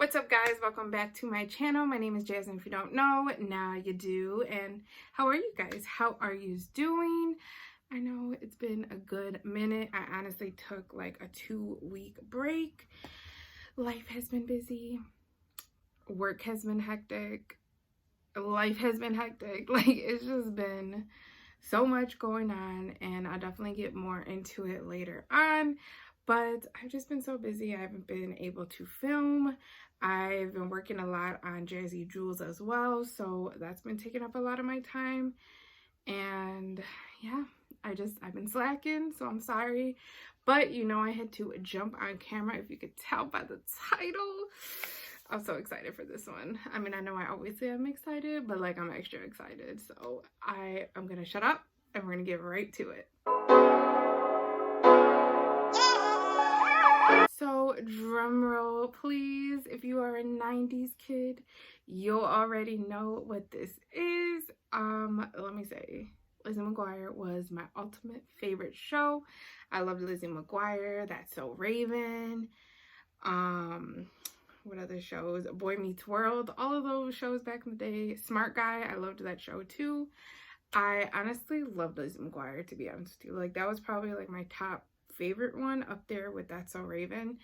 What's up, guys? Welcome back to my channel. My name is Jasmine. If you don't know, now you do. And how are you guys? How are you doing? I know it's been a good minute. I honestly took like a 2-week break. Life has been busy. Work has been hectic. Life has been hectic. Like, it's just been so much going on, and I'll definitely get more into it later on. But I've just been so busy. I haven't been able to film. I've been working a lot on Jersey Jewels as well, so that's been taking up a lot of my time. And yeah, I've been slacking, so I'm sorry. But you know, I had to jump on camera, if you could tell by the title. I'm so excited for this one. I mean, I know I always say I'm excited, but like I'm extra excited. So I'm gonna shut up and we're gonna get right to it. So drum roll, please. If you are a 90s kid, you'll already know what this is. Let me say, Lizzie McGuire was my ultimate favorite show. I loved Lizzie McGuire, That's So Raven. What other shows? Boy Meets World. All of those shows back in the day. Smart Guy, I loved that show too. I honestly loved Lizzie McGuire, to be honest with you. Like, that was probably like my top favorite one, up there with That's So Raven.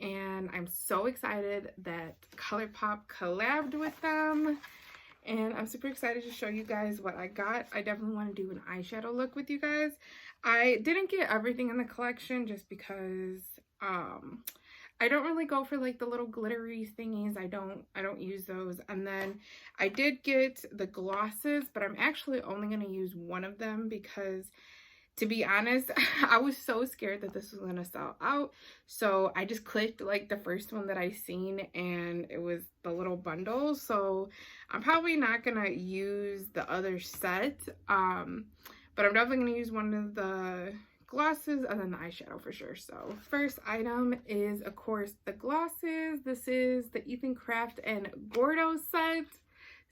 And I'm so excited that Colourpop collabed with them, and I'm super excited to show you guys what I got. I definitely want to do an eyeshadow look with you guys. I didn't get everything in the collection just because I don't really go for like the little glittery thingies. I don't use those. And then I did get the glosses, but I'm actually only going to use one of them because, to be honest, I was so scared that this was gonna sell out. So I just clicked like the first one that I seen, and it was the little bundle. So I'm probably not gonna use the other set. But I'm definitely gonna use one of the glosses and then the eyeshadow for sure. So first item is, of course, the glosses. This is the Ethan Craft and Gordo set.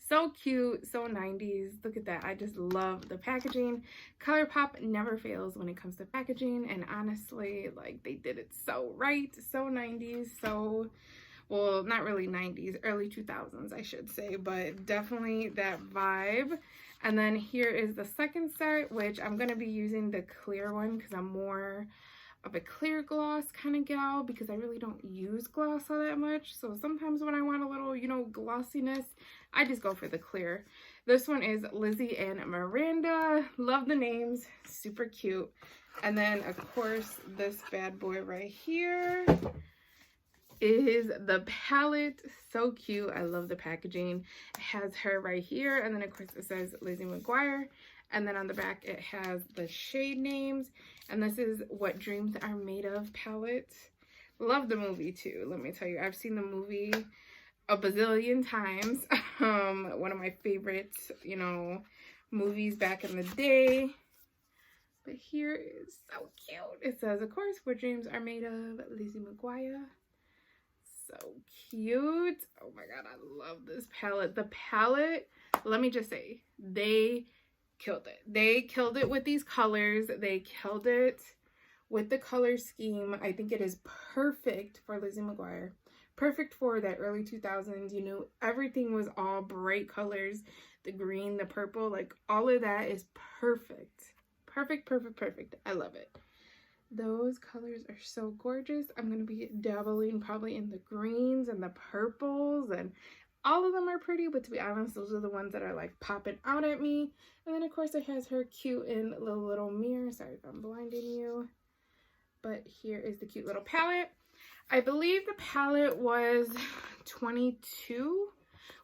So cute, so 90s. Look at that. I just love the packaging. Colourpop never fails when it comes to packaging, and honestly, like, they did it so right. So 90s, so, well, not really 90s, early 2000s, I should say, but definitely that vibe. And then here is the second set, which I'm going to be using the clear one because I'm more of a clear gloss kind of gal, because I really don't use gloss all that much. So sometimes when I want a little, you know, glossiness, I just go for the clear. This one is Lizzie and Miranda. Love the names, super cute. And then of course this bad boy right here is the palette. So cute. I love the packaging. It has her right here, and then of course it says Lizzie McGuire. And then on the back, it has the shade names. And this is What Dreams Are Made Of palette. Love the movie too, let me tell you. I've seen the movie a bazillion times. One of my favorite, you know, movies back in the day. But here is so cute. It says, of course, What Dreams Are Made Of, Lizzie McGuire. So cute. Oh my god, I love this palette. The palette, let me just say, they killed it. They killed it with these colors. They killed it with the color scheme. I think it is perfect for Lizzie McGuire. Perfect for that early 2000s. You know, everything was all bright colors. The green, the purple, like all of that is perfect. Perfect, perfect, perfect. I love it. Those colors are so gorgeous. I'm going to be dabbling probably in the greens and the purples, and all of them are pretty, but to be honest, those are the ones that are like popping out at me. And then of course it has her cute in the little mirror. Sorry if I'm blinding you. But here is the cute little palette. I believe the palette was $22,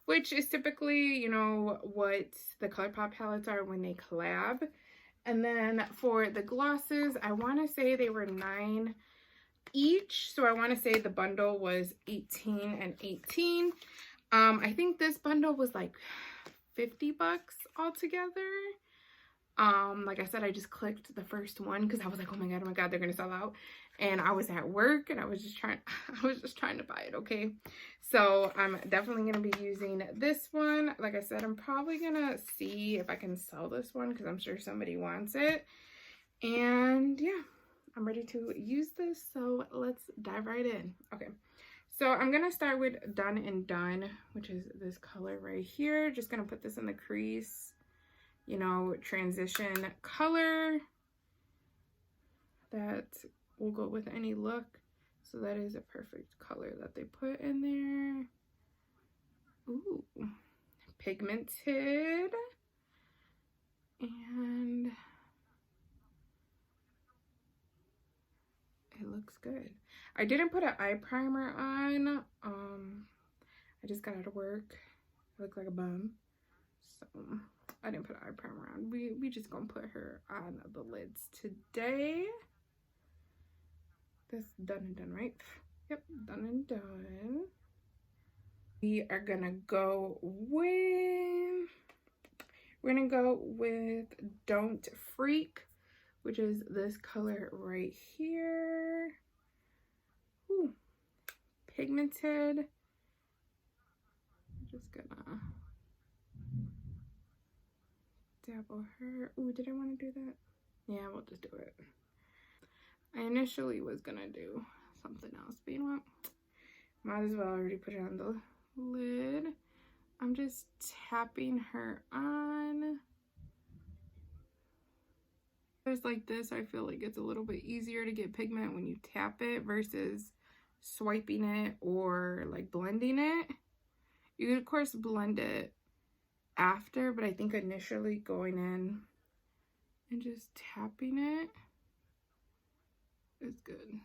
which is typically, you know, what the Colourpop palettes are when they collab. And then for the glosses, I want to say they were $9 each. So I want to say the bundle was 18 and 18. I think this bundle was like $50 altogether. Like I said, I just clicked the first one because I was like, oh my god, they're gonna sell out. And I was at work and I was just trying to buy it, okay? So I'm definitely gonna be using this one. Like I said, I'm probably gonna see if I can sell this one because I'm sure somebody wants it. And yeah, I'm ready to use this, so let's dive right in. Okay, So I'm going to start with Done and Done, which is this color right here. Just going to put this in the crease, you know, transition color that will go with any look. So that is a perfect color that they put in there. Ooh, pigmented. And it looks good. I didn't put an eye primer on. I just got out of work. I look like a bum. So I didn't put an eye primer on. We just gonna put her on the lids today. This Done and Done, right? Yep, Done and Done. We are gonna go with, we're gonna go with Don't Freak, which is this color right here. Ooh, pigmented. I'm just gonna dabble her. Ooh, did I want to do that? Yeah, we'll just do it. I initially was gonna do something else, but you know what? Might as well already put it on the lid. I'm just tapping her on. There's like this, I feel like it's a little bit easier to get pigment when you tap it versus swiping it or like blending it. You could of course blend it after, but I think initially going in and just tapping it is good.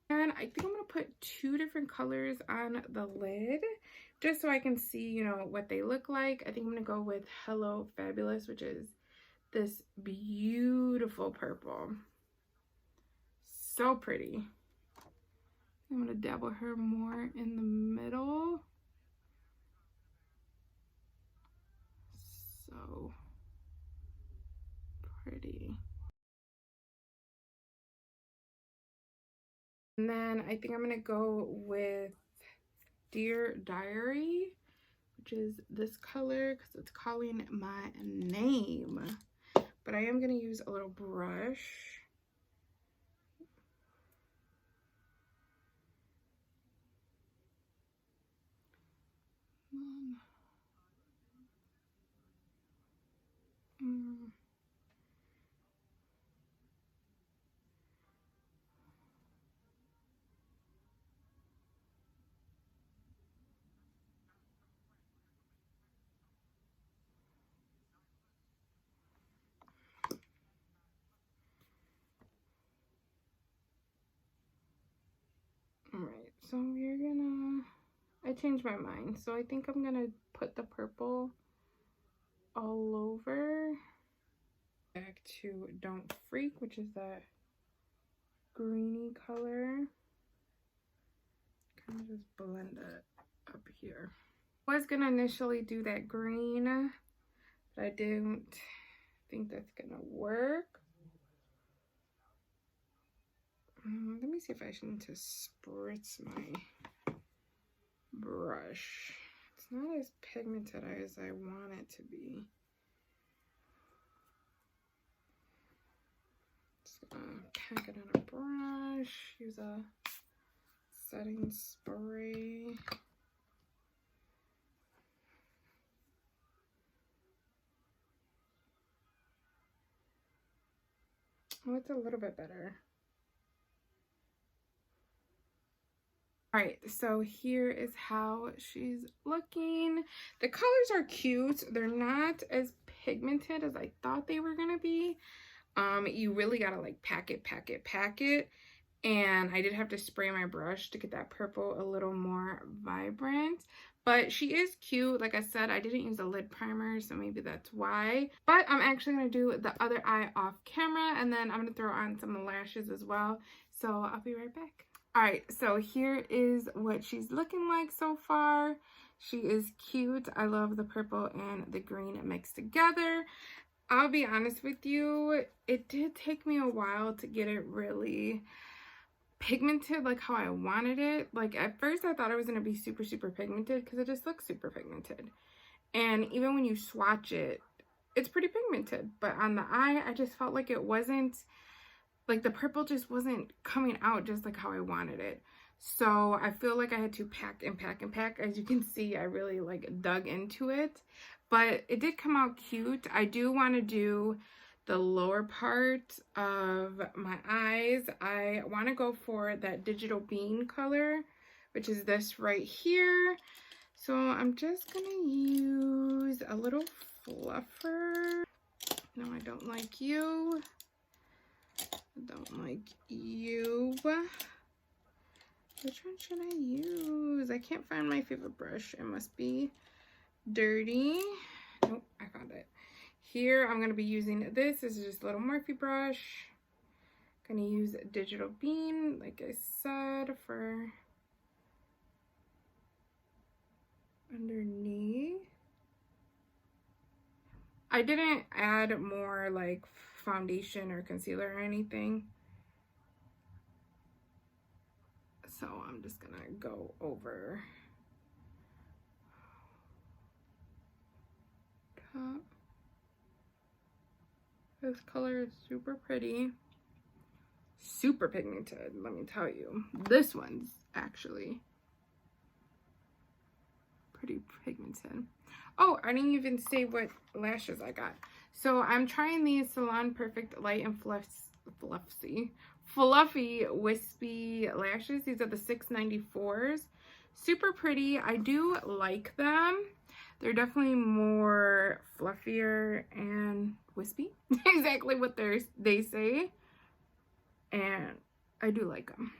And I think I'm gonna put 2 different colors on the lid just so I can see, you know, what they look like. I think I'm gonna go with Hello Fabulous, which is this beautiful purple. So pretty. I'm gonna dabble her more in the middle. So pretty. And then I think I'm gonna go with Dear Diary, which is this color because it's calling my name. But I am gonna use a little brush. Alright, so we're gonna, I changed my mind. So I think I'm gonna put the purple all over. Back to Don't Freak, which is that greeny color. Kind of just blend it up here. I was gonna initially do that green, but I didn't think that's gonna work. Let me see if I need to spritz my brush. It's not as pigmented as I want it to be. Just gonna pack it on a brush, use a setting spray. Oh, it's a little bit better. All right, so here is how she's looking. The colors are cute. They're not as pigmented as I thought they were gonna be. You really gotta like pack it. And I did have to spray my brush to get that purple a little more vibrant. But she is cute. Like I said, I didn't use a lid primer, so maybe that's why. But I'm actually gonna do the other eye off camera, and then I'm gonna throw on some lashes as well. So I'll be right back. All right, so here is what she's looking like so far. She is cute. I love the purple and the green mixed together. I'll be honest with you, it did take me a while to get it really pigmented like how I wanted it. Like at first I thought it was going to be super pigmented because it just looks super pigmented. And even when you swatch it, it's pretty pigmented. But on the eye, I just felt like it wasn't like the purple just wasn't coming out just like how I wanted it. So I feel like I had to pack and pack and pack. As you can see, I really like dug into it, but it did come out cute. I do want to do the lower part of my eyes. I want to go for that digital bean color, which is this right here. So I'm just gonna use a little fluffer. No, I don't like you. I don't like you. Which one should I use? I can't find my favorite brush. It must be dirty. Nope, I found it. Here, I'm going to be using this. This is just a little Morphe brush. I'm going to use Digital Bean, like I said, for underneath. I didn't add more like foundation or concealer or anything. So I'm just gonna go over top. This color is super pretty. Super pigmented, let me tell you. This one's actually pretty pigmented. Oh, I didn't even say what lashes I got. So I'm trying these Salon Perfect Light and Fluffy Wispy lashes. These are the 694s. Super pretty. I do like them. They're definitely more fluffier and wispy. Exactly what they say. And I do like them.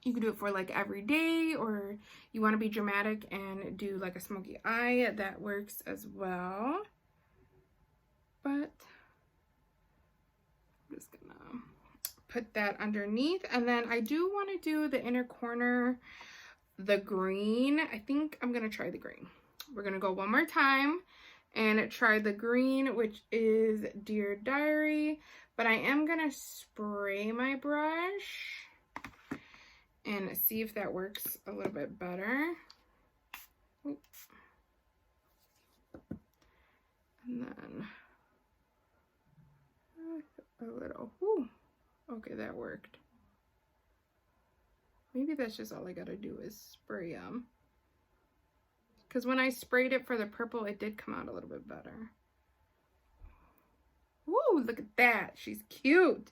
You can do it for like every day, or you want to be dramatic and do like a smoky eye. That works as well. But I'm just gonna put that underneath. And then I do want to do the inner corner, the green. I think I'm gonna try the green. We're gonna go one more time and try the green, which is Dear Diary. But I am gonna spray my brush and see if that works a little bit better. Oops. And then a little, whew. Okay, that worked. Maybe that's just all I gotta do is spray them. Because when I sprayed it for the purple, it did come out a little bit better. Woo, look at that. She's cute.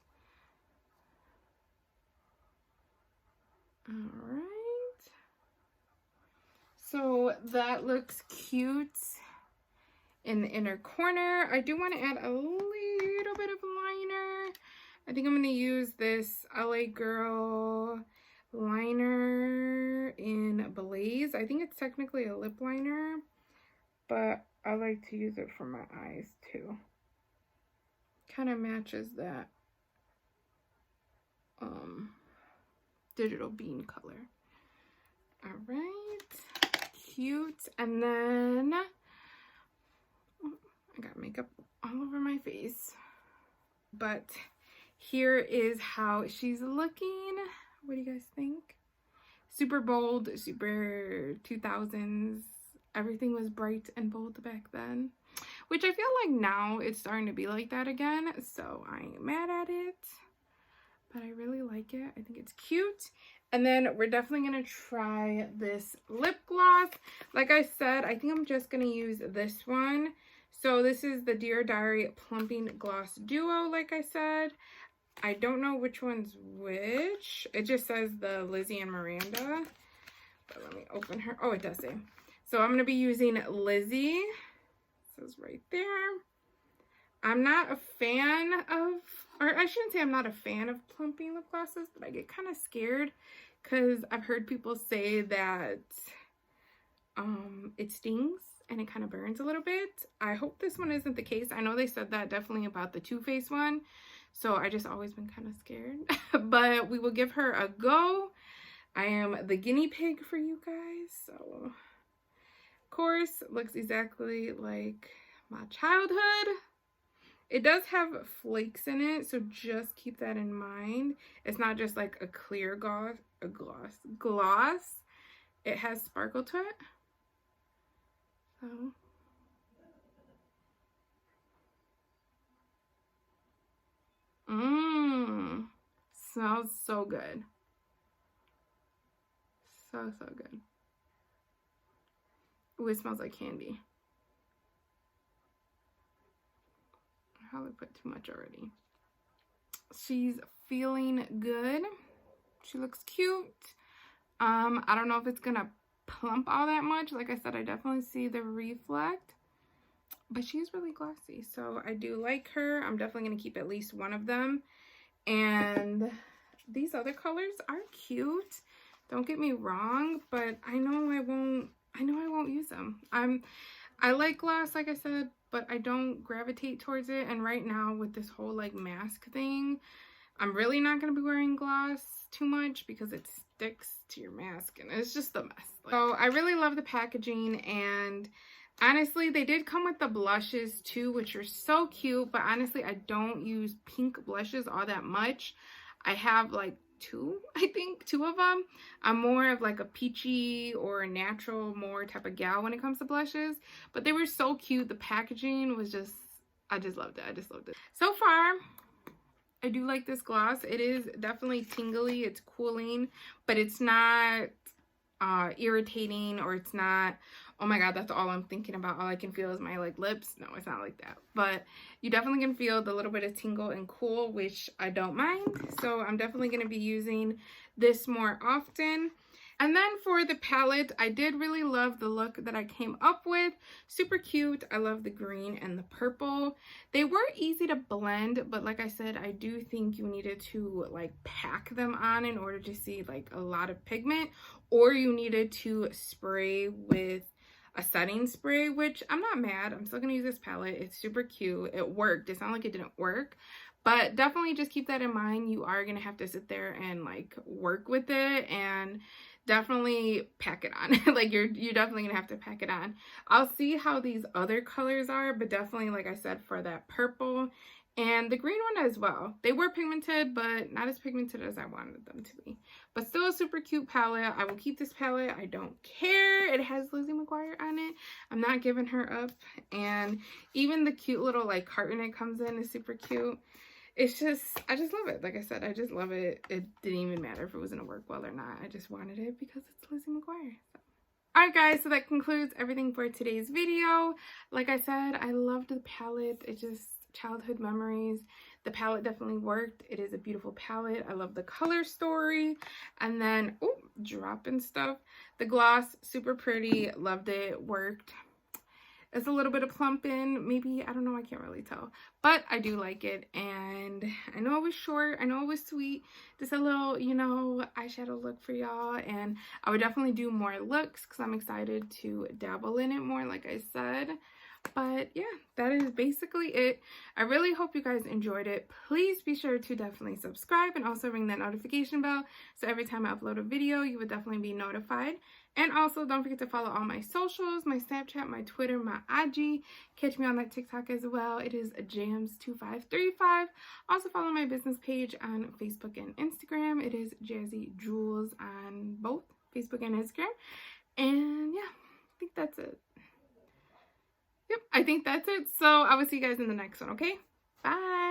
All right. So that looks cute in the inner corner. I do want to add a little bit of liner. I think I'm going to use this LA Girl liner in Blaze. I think it's technically a lip liner, but I like to use it for my eyes too. Kind of matches that digital bean color. All right, cute. And then I got makeup all over my face, but here is how she's looking. What do you guys think? Super bold, super 2000s. Everything was bright and bold back then, which I feel like now it's starting to be like that again. So I ain't mad at it, but I really like it. I think it's cute. And then we're definitely going to try this lip gloss. Like I said, I think I'm just going to use this one. So this is the Dear Diary Plumping Gloss Duo, like I said. I don't know which one's which. It just says the Lizzie and Miranda. But let me open her. Oh, it does say. So I'm going to be using Lizzie. It says right there. I'm not a fan of, or I shouldn't say I'm not a fan of plumping lip glosses, but I get kind of scared because I've heard people say that it stings and it kind of burns a little bit. I hope this one isn't the case. I know they said that definitely about the Too Faced one, so I just always been kind of scared. But we will give her a go. I am the guinea pig for you guys, so of course looks exactly like my childhood. It does have flakes in it, so just keep that in mind. It's not just like a clear gloss. It has sparkle to it. So Smells so good. So, so good. Ooh, it smells like candy. I probably put too much already. She's feeling good. She looks cute. I don't know if it's gonna plump all that much. Like I said, I definitely see the reflect, but she's really glossy, so I do like her. I'm definitely gonna keep at least one of them. And these other colors are cute, don't get me wrong, but I know I won't use them. I like gloss, like I said, but I don't gravitate towards it. And right now with this whole like mask thing, I'm really not going to be wearing gloss too much because it sticks to your mask and it's just a mess. So I really love the packaging, and honestly, they did come with the blushes too, which are so cute, but honestly, I don't use pink blushes all that much. I have like two of them. I'm more of like a peachy or a natural more type of gal when it comes to blushes, but they were so cute. The packaging was just, I just loved it. I just loved it. So far, I do like this gloss. It is definitely tingly. It's cooling, but it's not irritating, or it's not, oh my god, that's all I'm thinking about. All I can feel is my like lips. No, it's not like that. But you definitely can feel the little bit of tingle and cool, which I don't mind. So I'm definitely going to be using this more often. And then for the palette, I did really love the look that I came up with. Super cute. I love the green and the purple. They were easy to blend, but like I said, I do think you needed to like pack them on in order to see like a lot of pigment, or you needed to spray with a setting spray, which I'm not mad. I'm still gonna use this palette. It's super cute. It worked. It's not like it didn't work, but definitely just keep that in mind. You are gonna have to sit there and like work with it, and definitely pack it on. Like you're definitely gonna have to pack it on. I'll see how these other colors are, but definitely, like I said, for that purple and the green one as well. They were pigmented, but not as pigmented as I wanted them to be. But still a super cute palette. I will keep this palette. I don't care. It has Lizzie Mcguire on it. I'm not giving her up. And even the cute little like carton it comes in is super cute. It's just, I just love it. Like I said, I just love it. It didn't even matter if it was gonna work well or not. I just wanted it because it's Lizzie Mcguire. So. Alright guys, so that concludes everything for today's video. Like I said, I loved the palette. It just, childhood memories. The palette definitely worked. It is a beautiful palette. I love the color story. And then, oh, dropping stuff. The gloss, super pretty. Loved it. Worked. It's a little bit of plumping, maybe, I don't know, I can't really tell, but I do like it. And I know it was short, I know it was sweet, just a little, you know, eyeshadow look for y'all. And I would definitely do more looks because I'm excited to dabble in it more, like I said. But yeah, that is basically it. I really hope you guys enjoyed it. Please be sure to definitely subscribe and also ring that notification bell, so every time I upload a video, you would definitely be notified. And also, don't forget to follow all my socials, my Snapchat, my Twitter, my IG. Catch me on that TikTok as well. It is jams2535. Also, follow my business page on Facebook and Instagram. It is Jazzy Jewels on both Facebook and Instagram. And yeah, I think that's it. Yep, I think that's it. So I will see you guys in the next one, okay? Bye.